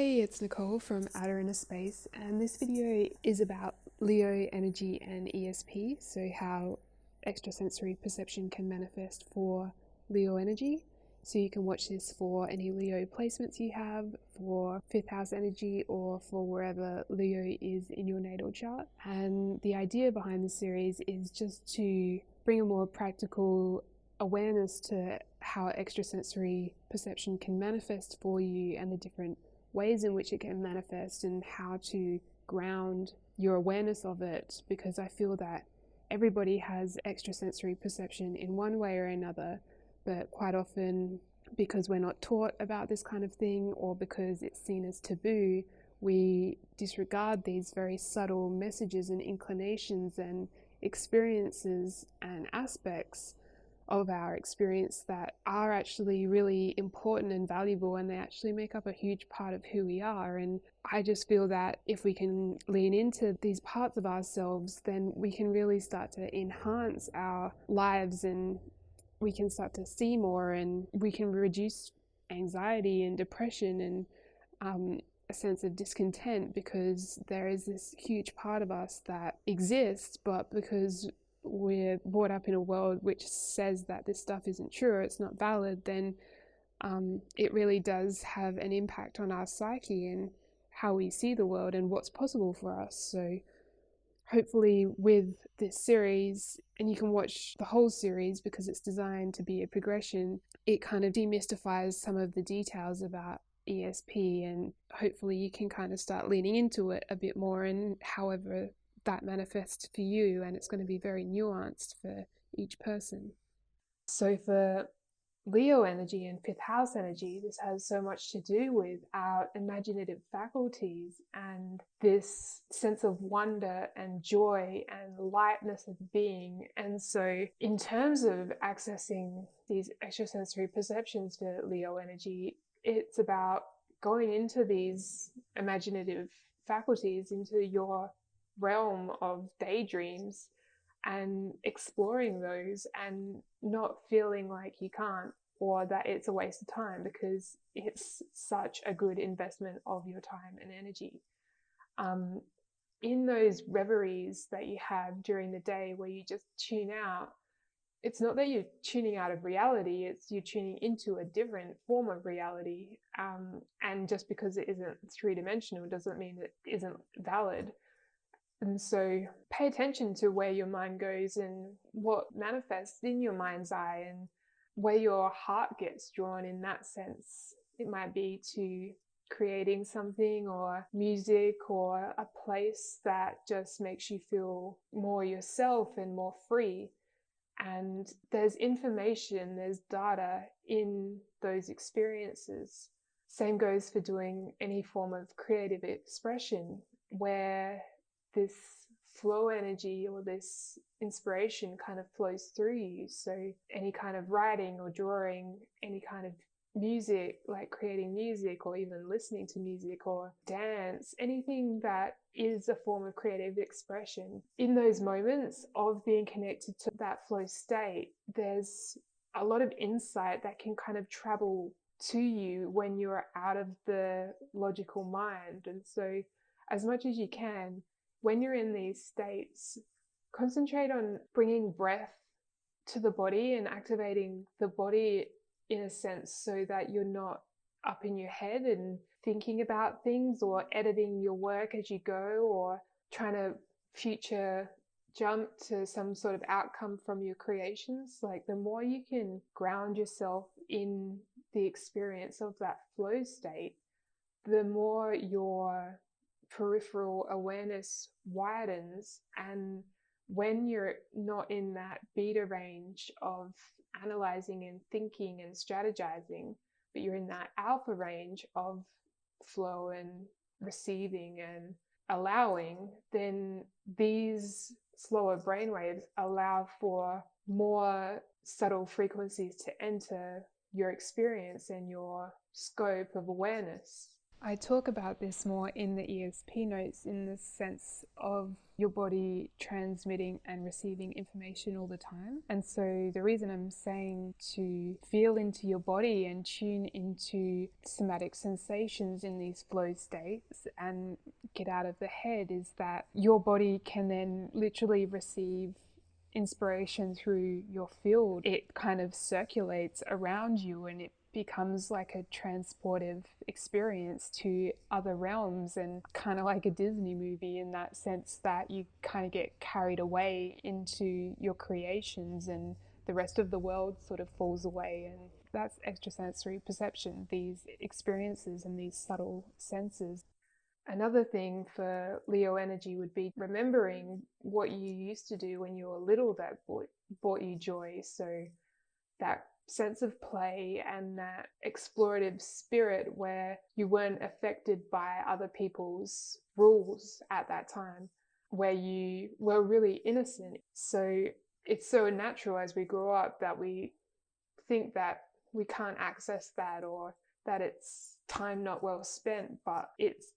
Hey, it's Nicole from outerinnerspace, and this video is about Leo energy and ESP, so how extrasensory perception can manifest for Leo energy. So you can watch this for any Leo placements you have, for 5th house energy, or for wherever Leo is in your natal chart. And the idea behind this series is just to bring a more practical awareness to how extrasensory perception can manifest for you and the different ways in which it can manifest and how to ground your awareness of it, because I feel that everybody has extrasensory perception in one way or another, but quite often because we're not taught about this kind of thing or because it's seen as taboo, we disregard these very subtle messages and inclinations and experiences and aspects of our experience that are actually really important and valuable, and they actually make up a huge part of who we are. And I just feel that if we can lean into these parts of ourselves, then we can really start to enhance our lives, and we can start to see more, and we can reduce anxiety and depression and a sense of discontent, because there is this huge part of us that exists, but because we're brought up in a world which says that this stuff isn't true, it's not valid, then it really does have an impact on our psyche and how we see the world and what's possible for us. So hopefully with this series, and you can watch the whole series because it's designed to be a progression, it kind of demystifies some of the details about ESP, and hopefully you can kind of start leaning into it a bit more, and however that manifests for you, and it's going to be very nuanced for each person. So for Leo energy and 5th house energy, this has so much to do with our imaginative faculties and this sense of wonder and joy and lightness of being. And so in terms of accessing these extrasensory perceptions for Leo energy, it's about going into these imaginative faculties, into your realm of daydreams, and exploring those and not feeling like you can't or that it's a waste of time, because it's such a good investment of your time and energy. In those reveries that you have during the day where you just tune out, it's not that you're tuning out of reality, it's you're tuning into a different form of reality. And just because it isn't three-dimensional doesn't mean it isn't valid. And so pay attention to where your mind goes and what manifests in your mind's eye, and where your heart gets drawn in that sense. It might be to creating something or music or a place that just makes you feel more yourself and more free. And there's information, there's data in those experiences. Same goes for doing any form of creative expression, where this flow energy or this inspiration kind of flows through you. So any kind of writing or drawing, any kind of music, like creating music or even listening to music or dance, anything that is a form of creative expression. In those moments of being connected to that flow state, there's a lot of insight that can kind of travel to you when you're out of the logical mind. And so as much as you can, when you're in these states, concentrate on bringing breath to the body and activating the body in a sense, so that you're not up in your head and thinking about things or editing your work as you go or trying to future jump to some sort of outcome from your creations. Like, the more you can ground yourself in the experience of that flow state, the more your peripheral awareness widens. And when you're not in that beta range of analyzing and thinking and strategizing, but you're in that alpha range of flow and receiving and allowing, then these slower brainwaves allow for more subtle frequencies to enter your experience and your scope of awareness. I talk about this more in the ESP notes in the sense of your body transmitting and receiving information all the time. And so the reason I'm saying to feel into your body and tune into somatic sensations in these flow states and get out of the head is that your body can then literally receive inspiration through your field. It kind of circulates around you and it becomes like a transportive experience to other realms, and kind of like a Disney movie in that sense that you kind of get carried away into your creations and the rest of the world sort of falls away. And that's extrasensory perception, these experiences and these subtle senses. Another thing for Leo energy would be remembering what you used to do when you were little that brought you joy. So that sense of play and that explorative spirit where you weren't affected by other people's rules at that time, where you were really innocent. So it's so natural as we grow up that we think that we can't access that or that it's time not well spent, but it's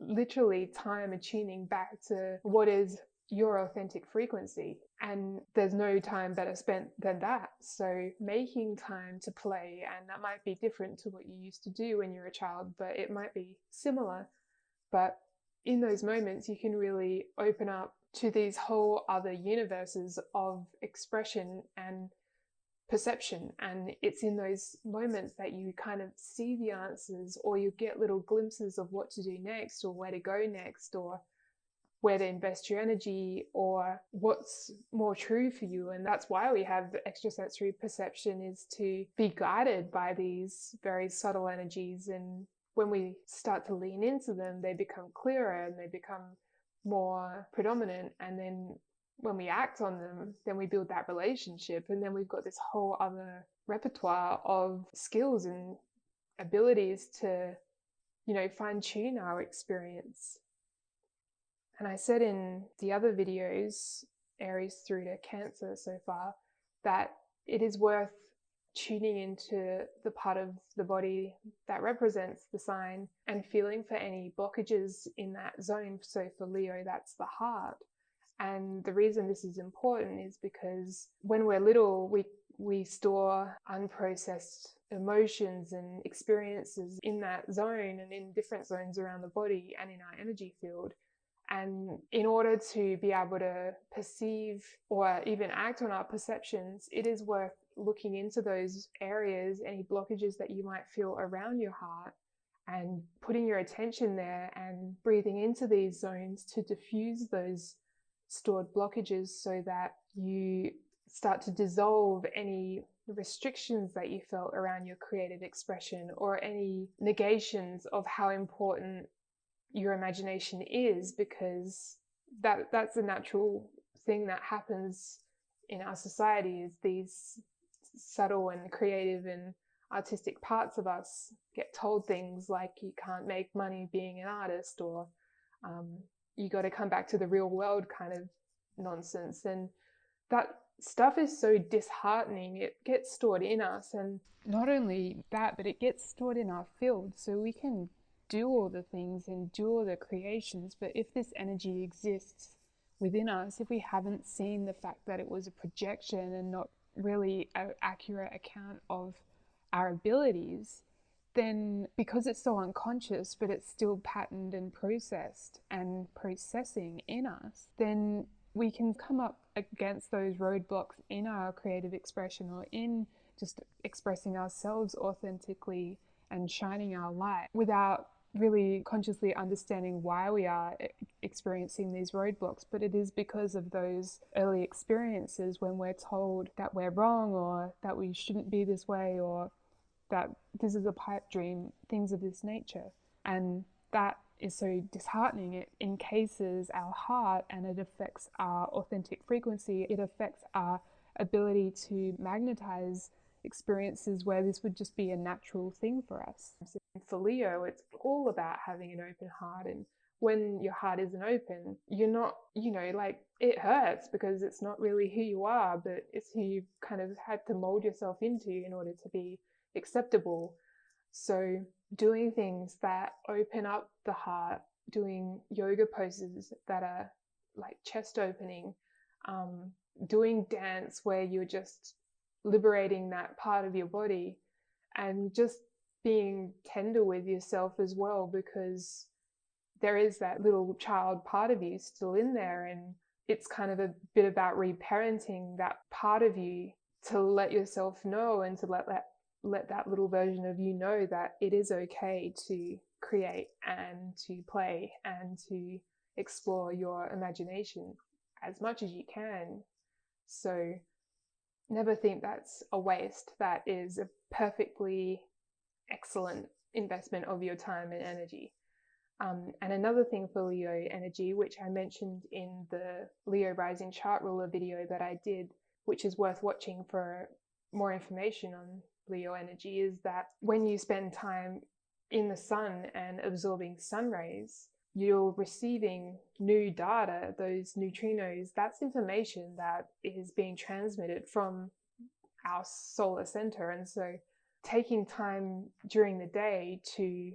literally time attuning back to what is your authentic frequency, and there's no time better spent than that. So making time to play, and that might be different to what you used to do when you were a child, but it might be similar. But in those moments you can really open up to these whole other universes of expression and perception, and it's in those moments that you kind of see the answers, or you get little glimpses of what to do next, or where to go next, or where to invest your energy, or what's more true for you. And that's why we have extrasensory perception, is to be guided by these very subtle energies. And when we start to lean into them, they become clearer and they become more predominant. And then when we act on them, then we build that relationship, and then we've got this whole other repertoire of skills and abilities to, fine tune our experience. And I said in the other videos, Aries through to Cancer so far, that it is worth tuning into the part of the body that represents the sign and feeling for any blockages in that zone. So for Leo, that's the heart. And the reason this is important is because when we're little, we store unprocessed emotions and experiences in that zone and in different zones around the body and in our energy field. And in order to be able to perceive or even act on our perceptions, it is worth looking into those areas, any blockages that you might feel around your heart, and putting your attention there and breathing into these zones to diffuse those stored blockages, so that you start to dissolve any restrictions that you felt around your creative expression, or any negations of how important your imagination is, because that's a natural thing that happens in our society, is these subtle and creative and artistic parts of us get told things like you can't make money being an artist, or you got to come back to the real world kind of nonsense. And that stuff is so disheartening. It gets stored in us, and not only that, but it gets stored in our field, so we can do all the things and do all the creations, but if this energy exists within us, if we haven't seen the fact that it was a projection and not really an accurate account of our abilities, then because it's so unconscious, but it's still patterned and processed and processing in us, then we can come up against those roadblocks in our creative expression, or in just expressing ourselves authentically and shining our light, without really consciously understanding why we are experiencing these roadblocks. But it is because of those early experiences when we're told that we're wrong, or that we shouldn't be this way, or that this is a pipe dream, things of this nature. And that is so disheartening. It encases our heart and it affects our authentic frequency. It affects our ability to magnetize experiences where this would just be a natural thing for us. For Leo, it's all about having an open heart. And when your heart isn't open, you're not, it hurts because it's not really who you are, but it's who you've kind of had to mold yourself into in order to be acceptable. So doing things that open up the heart, doing yoga poses that are like chest opening, doing dance where you're just liberating that part of your body, and just being tender with yourself as well, because there is that little child part of you still in there, and it's kind of a bit about reparenting that part of you to let yourself know, and to let that little version of you know that it is okay to create and to play and to explore your imagination as much as you can. So never think that's a waste. That is a perfectly excellent investment of your time and energy. And another thing for Leo energy, which I mentioned in the Leo rising chart ruler video that I did, which is worth watching for more information on Leo energy, is that when you spend time in the sun and absorbing sun rays, you're receiving new data, those neutrinos. That's information that is being transmitted from our solar center. And so taking time during the day to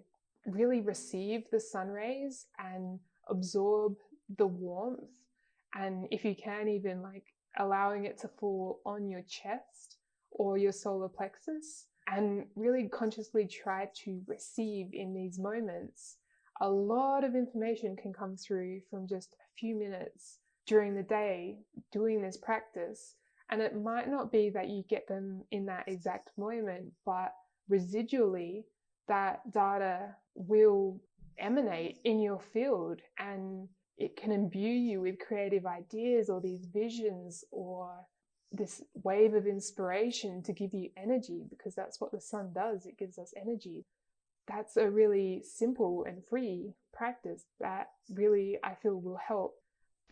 really receive the sun rays and absorb the warmth, and if you can, even like allowing it to fall on your chest or your solar plexus, and really consciously try to receive in these moments. A lot of information can come through from just a few minutes during the day doing this practice. And it might not be that you get them in that exact moment, but residually that data will emanate in your field, and it can imbue you with creative ideas or these visions or this wave of inspiration to give you energy, because that's what the sun does. It gives us energy. That's a really simple and free practice that really, I feel, will help.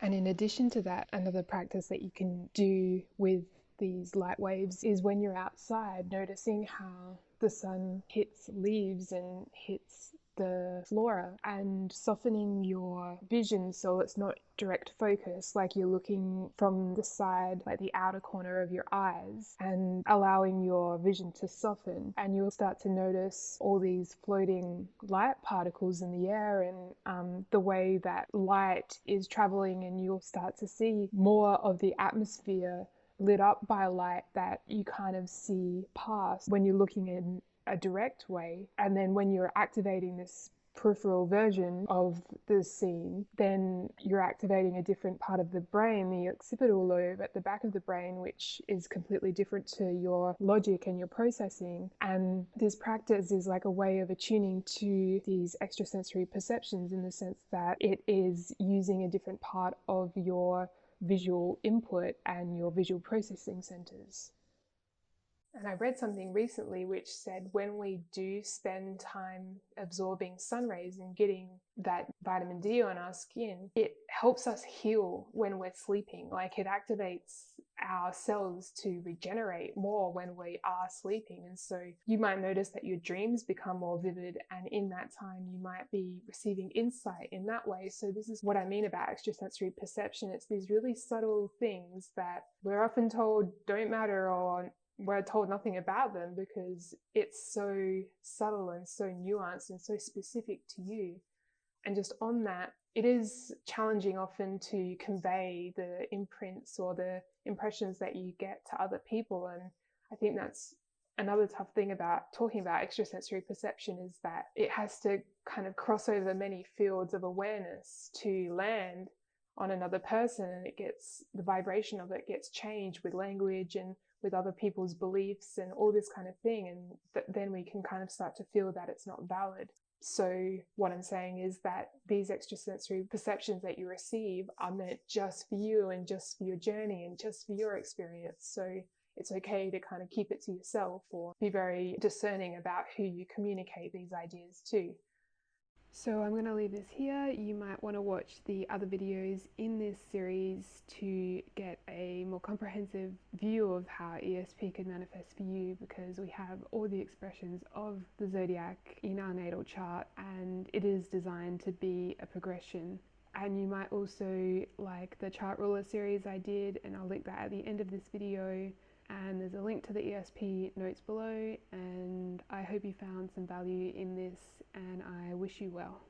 And in addition to that, another practice that you can do with these light waves is when you're outside, noticing how the sun hits leaves and hits the flora, and softening your vision so it's not direct focus, like you're looking from the side, like the outer corner of your eyes, and allowing your vision to soften. And you'll start to notice all these floating light particles in the air, and the way that light is traveling, and you'll start to see more of the atmosphere lit up by light that you kind of see past when you're looking in a direct way. And then when you're activating this peripheral version of the scene, then you're activating a different part of the brain, the occipital lobe at the back of the brain, which is completely different to your logic and your processing. And this practice is like a way of attuning to these extrasensory perceptions, in the sense that it is using a different part of your visual input and your visual processing centers. And I read something recently which said when we do spend time absorbing sun rays and getting that vitamin D on our skin, it helps us heal when we're sleeping. Like, it activates our cells to regenerate more when we are sleeping. And so you might notice that your dreams become more vivid, and in that time you might be receiving insight in that way. So this is what I mean about extrasensory perception. It's these really subtle things that we're often told don't matter, or we're told nothing about them, because it's so subtle and so nuanced and so specific to you. And just on that, it is challenging often to convey the imprints or the impressions that you get to other people. And I think that's another tough thing about talking about extrasensory perception, is that it has to kind of cross over many fields of awareness to land on another person, and the vibration of it gets changed with language and with other people's beliefs and all this kind of thing, and then we can kind of start to feel that it's not valid. So what I'm saying is that these extrasensory perceptions that you receive are meant just for you and just for your journey and just for your experience. So it's okay to kind of keep it to yourself, or be very discerning about who you communicate these ideas to. So I'm going to leave this here. You might want to watch the other videos in this series to get a more comprehensive view of how ESP can manifest for you, because we have all the expressions of the zodiac in our natal chart, and it is designed to be a progression. And you might also like the chart ruler series I did, and I'll link that at the end of this video, and there's a link to the ESP notes below, and I hope you found some value in this, and I wish you well.